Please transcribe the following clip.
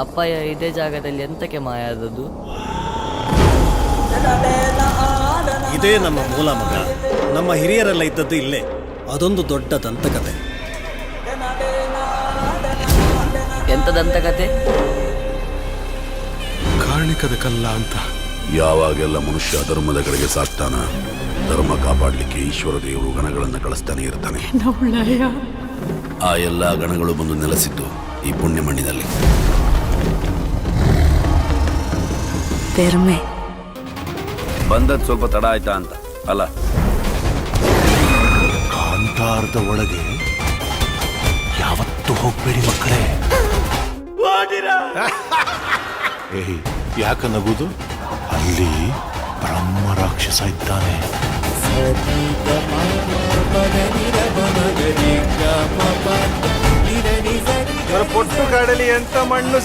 ಅಪ್ಪಯ್ಯ ಇದೇ ಜಾಗದಲ್ಲಿ ಎಂತಕ್ಕೆ ಮಾಯಾದದ್ದು? ಇದೇ ನಮ್ಮ ಮೂಲ ಮಗ. ನಮ್ಮ ಹಿರಿಯರೆಲ್ಲ ಇದ್ದದ್ದು ಇಲ್ಲೇ. ಅದೊಂದು ದೊಡ್ಡ ದಂತಕತೆ. ಎಂತ ದಂತಕತೆ? ಕಾರ್ಣಿಕದ ಕಲ್ಲ ಅಂತ. ಯಾವಾಗೆಲ್ಲ ಮನುಷ್ಯ ಧರ್ಮದ ಕಡೆಗೆ ಸಾಕ್ತಾನ, ಧರ್ಮ ಕಾಪಾಡಲಿಕ್ಕೆ ಈಶ್ವರ ದೇವರು ಗಣಗಳನ್ನು ಕಳಿಸ್ತಾನೆ ಇರ್ತಾನೆ. ಆ ಎಲ್ಲ ಗಣಗಳು ಬಂದು ನೆಲೆಸಿದ್ದು ಈ ಪುಣ್ಯ ಮಣ್ಣಿನಲ್ಲಿ. ಬಂದದ್ದು ಸ್ವಲ್ಪ ತಡ ಆಯ್ತಾ ಅಂತ ಅಲ್ಲ. ಕಾಂತಾರದ ಒಳಗೆ ಯಾವತ್ತೂ ಹೋಗ್ಬೇಡಿ ಮಕ್ಕಳೇ. ಏಯ್, ಯಾಕ ನಗುದು? ಅಲ್ಲಿ ಬ್ರಹ್ಮ ರಾಕ್ಷಸ ಇದ್ದಾನೆ. ಪೊಟ್ಟು ಕಾಡಲಿ ಎಂತ ಮಣ್ಣು